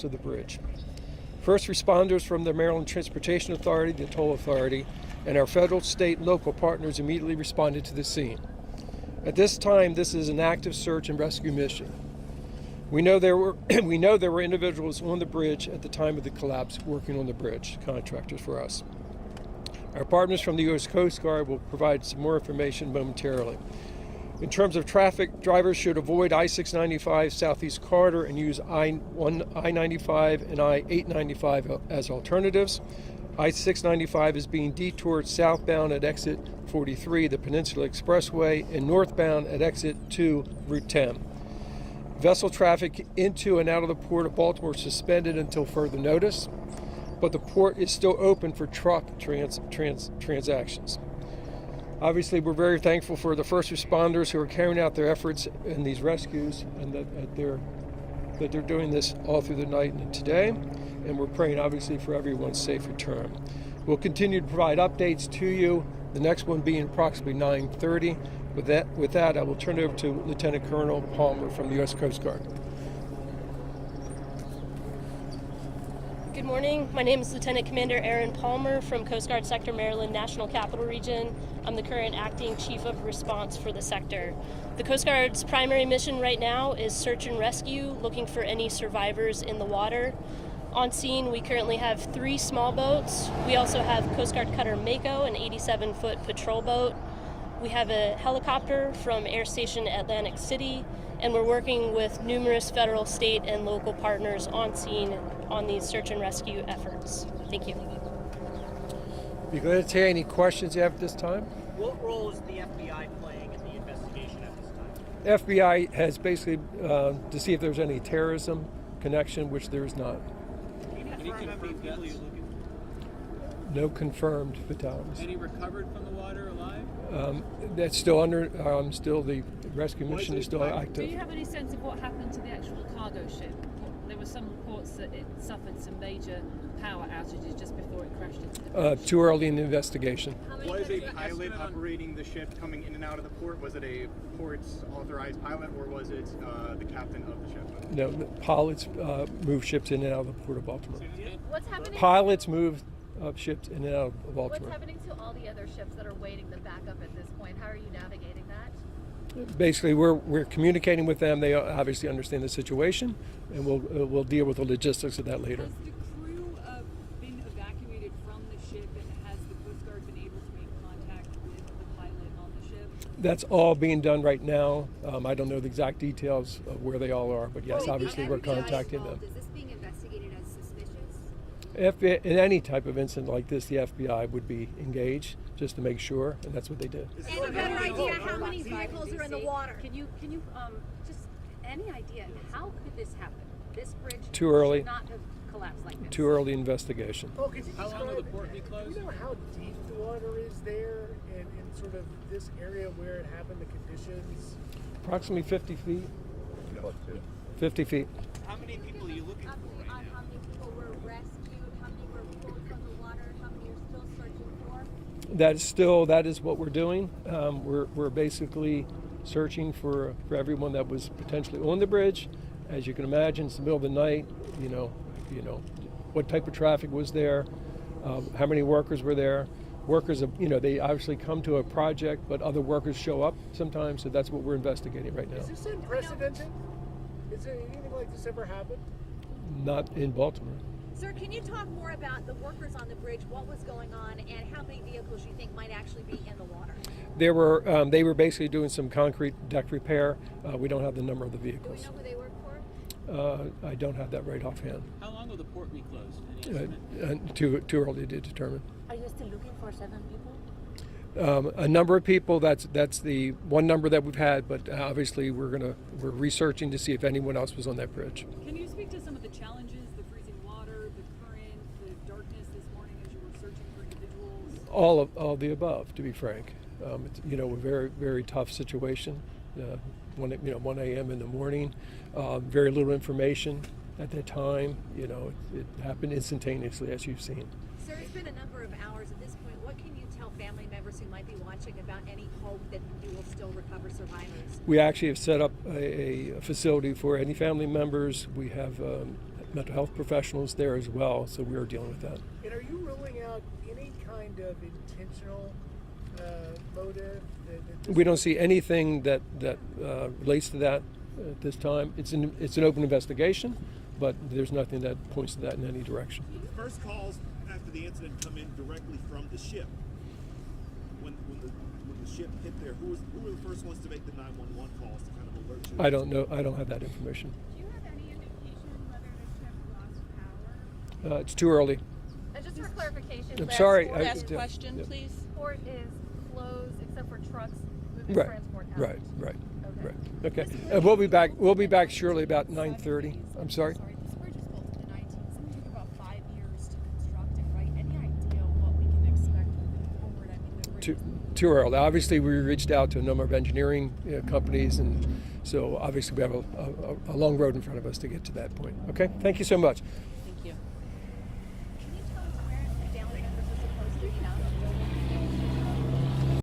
collapse of the bridge. First responders from the Maryland Transportation Authority, the Toll Authority, and our federal, state, and local partners immediately responded to the scene. At this time, this is an active search and rescue mission. We know there were individuals on the bridge at the time of the collapse working on the bridge, contractors for us. Our partners from the U.S. Coast Guard will provide some more information momentarily. In terms of traffic, drivers should avoid I-695 Southeast Corridor and use I-95 and I-895 as alternatives. I-695 is being detoured southbound at exit 43, the Peninsula Expressway, and northbound at exit 2, Route 10. Vessel traffic into and out of the Port of Baltimore is suspended until further notice, but the port is still open for truck transactions. Obviously, we're very thankful for the first responders who are carrying out their efforts in these rescues, and that they're doing this all through the night and today, and we're praying obviously for everyone's safe return. We'll continue to provide updates to you, the next one being approximately 9:30. With that, I will turn it over to Lieutenant Colonel Palmer from the U.S. Coast Guard. Good morning. My name is Lieutenant Commander Aaron Palmer from Coast Guard Sector Maryland National Capital Region. I'm the current Acting Chief of Response for the sector. The Coast Guard's primary mission right now is search and rescue, looking for any survivors in the water. On scene, we currently have 3 small boats. We also have Coast Guard Cutter Mako, an 87-foot patrol boat. We have a helicopter from Air Station Atlantic City, and we're working with numerous federal, state, and local partners on scene on these search and rescue efforts. Thank you. You going to take any questions you have at this time? What role is the FBI playing in the investigation at this time? FBI has basically to see if there's any terrorism connection, which there is not. Any confirmed people you're looking for? No confirmed fatalities. Any recovered from the water alive? That's still under. Still the rescue mission is still active. Do you have any sense of what happened to the actual cargo ship? There were some reports that it suffered some major power outages just before it crashed into the bridge. Too early in the investigation. Was a pilot operating the ship coming in and out of the port? Was it a port's authorized pilot, or was it the captain of the ship? No, the pilots move ships in and out of the Port of Baltimore. What's happening? Pilots move ships in and out of Baltimore. What's happening to all the other ships that are waiting the backup at this point? How are you navigating that? Basically, we're communicating with them. They obviously understand the situation, and we'll deal with the logistics of that later. Has the crew been evacuated from the ship, and has the Coast Guard been able to make contact with the pilot on the ship? That's all being done right now. I don't know the exact details of where they all are, but yes, obviously we're contacting them. Is this being investigated as suspicious? FBI, in any type of incident like this, the FBI would be engaged just to make sure, and that's what they did. Any better idea how many vehicles are in the water? Can you just any idea how could this happen? This bridge Too early. should not have collapsed like this. Too early investigation. Oh, could you How long will the port be closed? Do you know how deep the water is there in sort of this area where it happened, the conditions? Approximately 50 feet. 50 feet. How many people are you looking for right now? How many people were rescued? How many were pulled from the water? How many are still searching for? That is what we're doing. We're basically searching for everyone that was potentially on the bridge. As you can imagine, it's the middle of the night. You know, what type of traffic was there? How many workers were there? Workers, they obviously come to a project, but other workers show up sometimes. So that's what we're investigating right now. Is this unprecedented? Is there anything like this ever happened? Not in Baltimore. Sir, can you talk more about the workers on the bridge, what was going on, and how many vehicles you think might actually be in the water? They were basically doing some concrete deck repair. We don't have the number of the vehicles. Do we know who they work for? I don't have that right offhand. How long will the port be closed? Any estimate? Too early to determine. Are you still looking for 7 people? A number of people. That's the one number that we've had, but obviously we're researching to see if anyone else was on that bridge. Can you speak to some of the challenges, the freezing water, the current, the darkness this morning as you were searching for individuals? All of the above, to be frank. It's, a very, very tough situation. 1 a.m. in the morning, very little information at that time. It happened instantaneously, as you've seen. Sir, it's been a number of hours at this point. What can you tell family members who might be watching about any hope that you will still recover survivors? We actually have set up a facility for any family members. We have mental health professionals there as well, so we are dealing with that. And are you ruling out any kind of intentional motive? We don't see anything that relates to that at this time. It's an open investigation, but there's nothing that points to that in any direction. First calls after the incident come in directly from the ship. When the ship hit there, who were the first ones to make the 911 calls to kind of alert you? I don't know. I don't have that information. Do you have any indication whether the ship lost power? It's too early. And just for clarification, I'm sorry. last question, yeah. please. port is closed except for trucks moving Right. transport out. Right. Okay. Right. Okay. And we'll be back. We'll be back surely about 9:30. I'm sorry. Sorry, this bridge was built in the 19s. It took about 5 years to construct it, right? Any idea what we can expect moving forward? I mean, the bridge Too early. Obviously, we reached out to a number of engineering companies, and so obviously we have a long road in front of us to get to that point. Okay. Thank you so much.